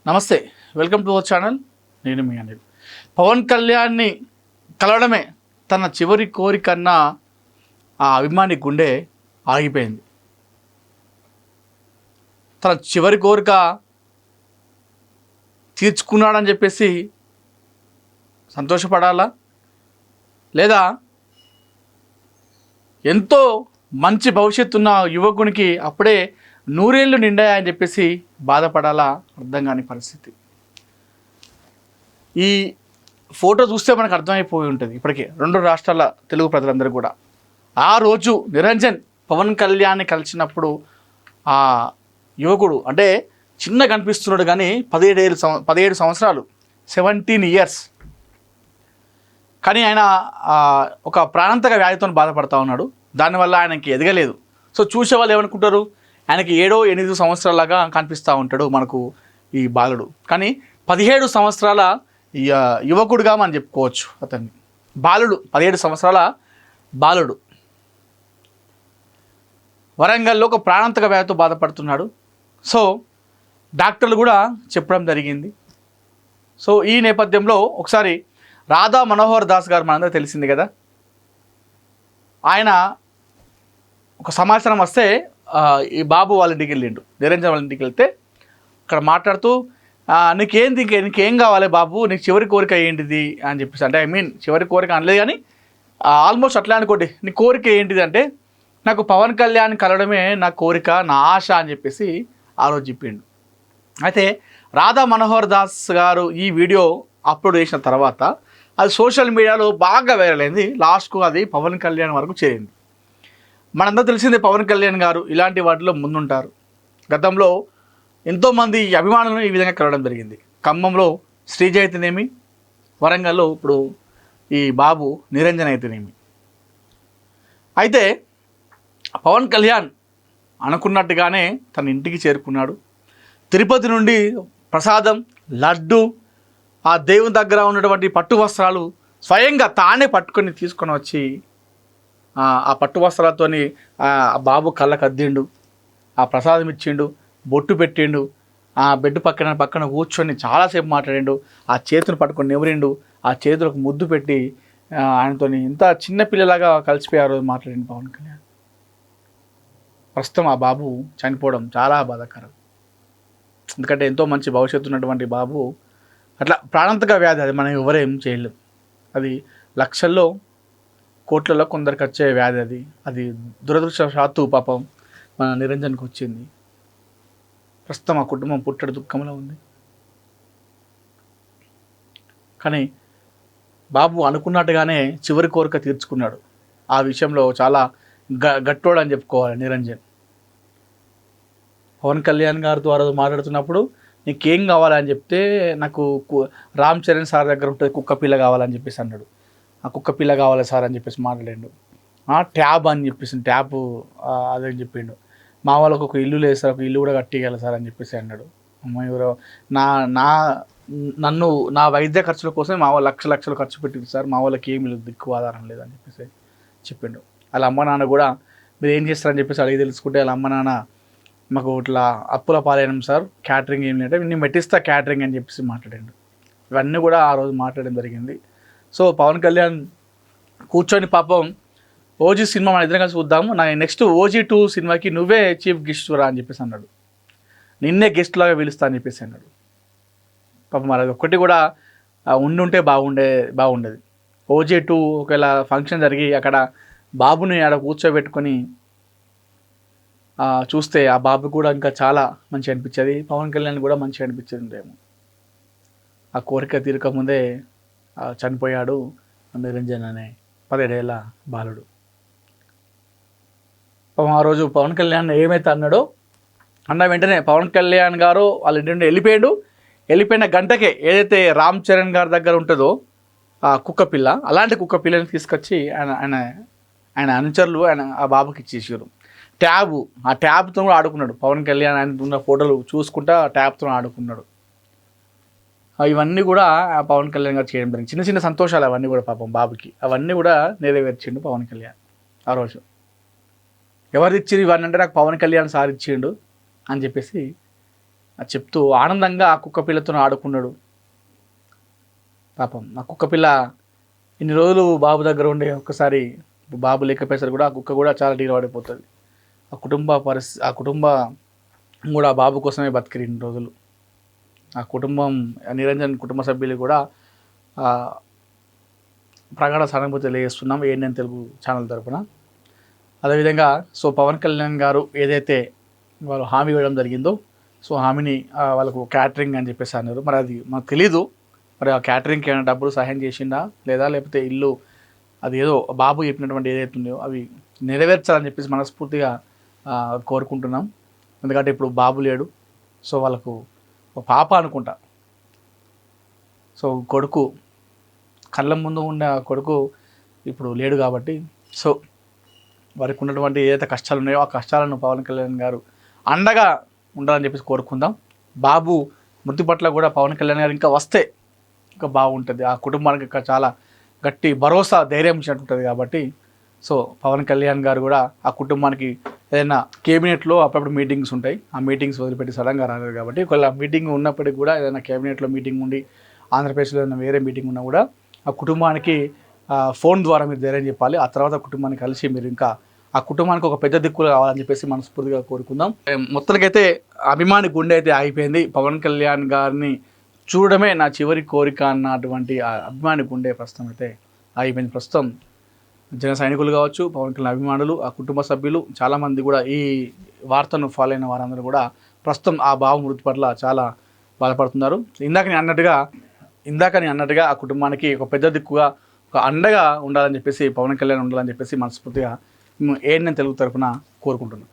నమస్తే, welcome to our channel. నేను మీ అనిల్. పవన్ కళ్యాణ్ని కలవడమే తన చివరి కోరికన్న ఆ అభిమాని గుండె ఆగిపోయింది. తన చివరి కోరిక తీర్చుకున్నాడని చెప్పేసి సంతోషపడాలా, లేదా ఎంతో మంచి భవిష్యత్తు ఉన్న యువకునికి అప్పుడే నూరేళ్ళు నిండాయని చెప్పేసి బాధపడాలా అర్థం కాని పరిస్థితి. ఈ ఫోటో చూస్తే మనకు అర్థమైపోయి ఉంటుంది ఇప్పటికే రెండు రాష్ట్రాల తెలుగు ప్రజలందరూ కూడా. ఆ రోజు నిరంజన్ పవన్ కళ్యాణ్ని కలిసినప్పుడు ఆ యువకుడు అంటే చిన్న కనిపిస్తున్నాడు, కానీ 17 సంవత్సరాలు 17 years, కానీ ఆయన ఒక ప్రాణాంతక వ్యాధితో బాధపడుతూ ఉన్నాడు. దానివల్ల ఆయనకి ఎదగలేదు. సో చూసే వాళ్ళు ఏమనుకుంటారు, ఆయనకి 7-8 సంవత్సరాలాగా కనిపిస్తూ ఉంటాడు మనకు ఈ బాలుడు, కానీ 17 సంవత్సరాల యువకుడుగా మనం చెప్పుకోవచ్చు అతన్ని. బాలుడు 17 సంవత్సరాల బాలుడు వరంగల్లో ఒక ప్రాణాంతక వ్యాధితో బాధపడుతున్నాడు. సో డాక్టర్లు కూడా చెప్పడం జరిగింది. సో ఈ నేపథ్యంలో ఒకసారి రాధా మనోహర్ దాస్ గారు మనందరూ తెలిసింది కదా, ఆయన ఒక సమాచారం వస్తే ఈ బాబు వాళ్ళ ఇంటికి వెళ్ళిండు, నిరంజన్ వాళ్ళ ఇంటికి వెళ్తే అక్కడ మాట్లాడుతూ నీకేం కావాలి బాబు, నీకు చివరి కోరిక ఏంటిది అని చెప్పేసి, అంటే చివరి కోరిక అనలేదు కానీ ఆల్మోస్ట్ అట్లా అనుకోండి, నీ కోరిక ఏంటిది అంటే నాకు పవన్ కళ్యాణ్ కలవడమే నా కోరిక, నా ఆశ అని చెప్పేసి ఆ రోజు చెప్పిండు. అయితే రాధా మనోహర్ దాస్ గారు ఈ వీడియో అప్లోడ్ చేసిన తర్వాత అది సోషల్ మీడియాలో బాగా వైరల్ అయింది. లాస్ట్కు అది పవన్ కళ్యాణ్ వరకు చేరింది. మనందరూ తెలిసిందే, పవన్ కళ్యాణ్ గారు ఇలాంటి వాటిలో ముందుంటారు. గతంలో ఎంతోమంది అభిమానులను ఈ విధంగా కలవడం జరిగింది. ఖమ్మంలో శ్రీజ అయితేనేమి, వరంగల్లో ఇప్పుడు ఈ బాబు నిరంజన్ అయితేనేమి. అయితే పవన్ కళ్యాణ్ అనుకున్నట్టుగానే తన ఇంటికి చేరుకున్నాడు. తిరుపతి నుండి ప్రసాదం, లడ్డు, ఆ దేవుని దగ్గర ఉన్నటువంటి పట్టు వస్త్రాలు స్వయంగా తానే పట్టుకొని తీసుకొని వచ్చి ఆ పట్టు వస్త్రాలతో ఆ బాబు కళ్ళకు అద్దిండు, ఆ ప్రసాదం ఇచ్చిండు, బొట్టు పెట్టిండు, ఆ బెడ్ పక్కన కూర్చొని చాలాసేపు మాట్లాడిండు, ఆ చేతులు పట్టుకొని నెవరిండు, ఆ చేతులకు ముద్దు పెట్టి ఆయనతో ఇంత చిన్నపిల్లలాగా కలిసిపోయారు మాట్లాడిండు పవన్ కళ్యాణ్. ప్రస్తుతం ఆ బాబు చనిపోవడం చాలా బాధాకరం. ఎందుకంటే ఎంతో మంచి భవిష్యత్తు ఉన్నటువంటి బాబు అట్లా ప్రాణాంతక వ్యాధి, అది మనం ఎవరేం చేయలేం. అది లక్షల్లో కోట్లలో కొందరికి వచ్చే వ్యాధి. అది దురదృష్టవశాత్తు పాపం మన నిరంజన్కి వచ్చింది. ప్రస్తుతం ఆ కుటుంబం పుట్టడి దుఃఖంలో ఉంది. కానీ బాబు అనుకున్నట్టుగానే చివరి కోరిక తీర్చుకున్నాడు. ఆ విషయంలో చాలా గట్టోడు అని చెప్పుకోవాలి నిరంజన్. పవన్ కళ్యాణ్ గారి ద్వారా మాట్లాడుతున్నప్పుడు నీకేం కావాలని చెప్తే నాకు రామ్ చరణ్ సార్ దగ్గర ఉంటుంది కుక్క పిల్ల కావాలని చెప్పేసి అన్నాడు. ఆ కుక్క పిల్ల కావాలి సార్ అని చెప్పేసి మాట్లాడాడు. ట్యాబ్ అని చెప్పేసి ట్యాబ్ అదని చెప్పిండు. మా వాళ్ళకు ఒక ఇల్లు లేదు సార్, ఒక ఇల్లు కూడా కట్టియాలి సార్ అని చెప్పేసి అన్నాడు. అమ్మ ఎవరో నన్ను నా వైద్య ఖర్చుల కోసం మా వాళ్ళు లక్షలు ఖర్చు పెట్టింది సార్, మా వాళ్ళకి ఏమి లేదు, దిక్కు ఆధారం లేదని చెప్పేసి చెప్పిండు. వాళ్ళ అమ్మ నాన్న కూడా మీరు ఏం చేస్తారని చెప్పేసి అడిగి తెలుసుకుంటే వాళ్ళ అమ్మ నాన్న మాకు ఇట్లా అప్పుల పాలైనం సార్, క్యాటరింగ్ ఏం లేదంటే నేను మెట్టిస్తా క్యాటరింగ్ అని చెప్పేసి మాట్లాడాడు. ఇవన్నీ కూడా ఆ రోజు మాట్లాడడం జరిగింది. సో పవన్ కళ్యాణ్ కూర్చొని పాపం ఓజీ సినిమా మన ఇద్దరం కలిసి చూద్దాము, నా నెక్స్ట్ OG 2 సినిమాకి నువ్వే చీఫ్ గెస్ట్ రా అని చెప్పేసి అన్నాడు. నిన్నే గెస్ట్ లాగా పిలుస్తా అని చెప్పేసి అన్నాడు. పాపం మరి ఒక్కటి కూడా ఉండుంటే బాగుండేది. OG 2 ఒకవేళ ఫంక్షన్ జరిగి అక్కడ బాబుని ఆడ కూర్చోబెట్టుకొని చూస్తే ఆ బాబు కూడా ఇంకా చాలా మంచిగా అనిపించేది, పవన్ కళ్యాణ్ కూడా మంచిగా అనిపించేది ఉందేమో. ఆ కోరిక తీరకముందే చనిపోయాడు నిరంజన్ అనే 17 ఏళ్ల బాలుడు. ఆ రోజు పవన్ కళ్యాణ్ ఏమైతే అన్నాడో అన్న వెంటనే పవన్ కళ్యాణ్ గారు వాళ్ళ ఇంటి నుండి వెళ్ళిపోయిన గంటకే ఏదైతే రామ్ చరణ్ గారి దగ్గర ఉంటుందో ఆ కుక్క పిల్ల, అలాంటి కుక్క పిల్లని తీసుకొచ్చి ఆయన అనుచరులు ఆ బాబుకి ఇచ్చేసారు. ఆ ట్యాబ్తో కూడా ఆడుకున్నాడు పవన్ కళ్యాణ్. ఆయన ఉన్న ఫోటోలు చూసుకుంటా ఆ ట్యాబ్తో ఆడుకున్నాడు. ఇవన్నీ కూడా పవన్ కళ్యాణ్ గారు చేయడం జరిగింది. చిన్న సంతోషాలు అవన్నీ కూడా పాపం బాబుకి అవన్నీ కూడా నెరవేర్చిండు పవన్ కళ్యాణ్ ఆ రోజు. ఎవరు ఇచ్చిండు ఇవన్నీ అంటే నాకు పవన్ కళ్యాణ్ సార్ ఇచ్చిండు అని చెప్పేసి చెప్తూ ఆనందంగా ఆ కుక్క పిల్లతో ఆడుకున్నాడు. పాపం ఆ కుక్క పిల్ల ఇన్ని రోజులు బాబు దగ్గర ఉండే ఒక్కసారి బాబు లేకపోయేసరికి కూడా ఆ కుక్క కూడా చాలా డీల పడిపోతుంది. ఆ కుటుంబం కూడా ఆ బాబు కోసమే బతికిరు ఇన్ని రోజులు. ఆ కుటుంబం నిరంజన్ కుటుంబ సభ్యులు కూడా ప్రగాఢ సానుభూతి తెలియజేస్తున్నాం ఏఎన్ఎన్ తెలుగు ఛానల్ తరపున. అదేవిధంగా సో పవన్ కళ్యాణ్ గారు ఏదైతే వాళ్ళు హామీ ఇవ్వడం జరిగిందో సో హామీని వాళ్ళకు క్యాటరింగ్ అని చెప్పేసి అన్నారు. మరి అది మాకు తెలీదు, మరి ఆ క్యాటరింగ్కి ఏమైనా డబ్బులు సహాయం చేసిందా లేదా లేకపోతే ఇల్లు అది ఏదో బాబు చెప్పినటువంటి ఏదైతే ఉందో అవి నెరవేర్చాలని చెప్పేసి మనస్ఫూర్తిగా కోరుకుంటున్నాం. ఎందుకంటే ఇప్పుడు బాబు లేడు, సో వాళ్ళకు ఒక పాప అనుకుంటా, సో కొడుకు కళ్ళ ముందు ఉన్న కొడుకు ఇప్పుడు లేడు కాబట్టి సో వారికి ఉన్నటువంటి ఏదైతే కష్టాలు ఉన్నాయో ఆ కష్టాలను పవన్ కళ్యాణ్ గారు అండగా ఉండాలని చెప్పేసి కోరుకుందాం. బాబు మృతి పట్ల కూడా పవన్ కళ్యాణ్ గారు ఇంకా వస్తే ఇంకా బాగుంటుంది, ఆ కుటుంబానికి ఇంకా చాలా గట్టి భరోసా ధైర్యం ఇచ్చినట్టు ఉంటుంది. కాబట్టి సో పవన్ కళ్యాణ్ గారు కూడా ఆ కుటుంబానికి ఏదైనా కేబినెట్లో అప్పుడప్పుడు మీటింగ్స్ ఉంటాయి, ఆ మీటింగ్స్ వదిలిపెట్టి సడన్గా రాలేదు. కాబట్టి ఒకవేళ మీటింగ్ ఉన్నప్పటికీ కూడా ఏదైనా కేబినెట్లో మీటింగ్ ఉండి ఆంధ్రప్రదేశ్లో ఏదైనా వేరే మీటింగ్ ఉన్నా కూడా ఆ కుటుంబానికి ఫోన్ ద్వారా మీరు ధైర్యం చెప్పాలి. ఆ తర్వాత కుటుంబాన్ని కలిసి మీరు ఇంకా ఆ కుటుంబానికి ఒక పెద్ద దిక్కులు కావాలని చెప్పేసి మనస్ఫూర్తిగా కోరుకుందాం. మొత్తానికైతే అభిమాని గుండె అయితే ఆగిపోయింది. పవన్ కళ్యాణ్ గారిని చూడడమే నా చివరి కోరిక అన్నటువంటి ఆ అభిమాని గుండె ప్రస్తుతం అయితే ఆగిపోయింది. ప్రస్తుతం జన సైనికులు కావచ్చు, పవన్ కళ్యాణ్ అభిమానులు, ఆ కుటుంబ సభ్యులు చాలామంది కూడా ఈ వార్తను ఫాలో అయిన వారందరూ కూడా ప్రస్తుతం ఆ బాబు మృతి పట్ల చాలా బాధపడుతున్నారు. ఇందాక నేను అన్నట్టుగా ఆ కుటుంబానికి ఒక పెద్ద దిక్కుగా ఒక అండగా ఉండాలని చెప్పేసి పవన్ కళ్యాణ్ ఉండాలని చెప్పేసి మనస్ఫూర్తిగా ఏఎన్ఎన్ తెలుగు తరపున కోరుకుంటున్నాను.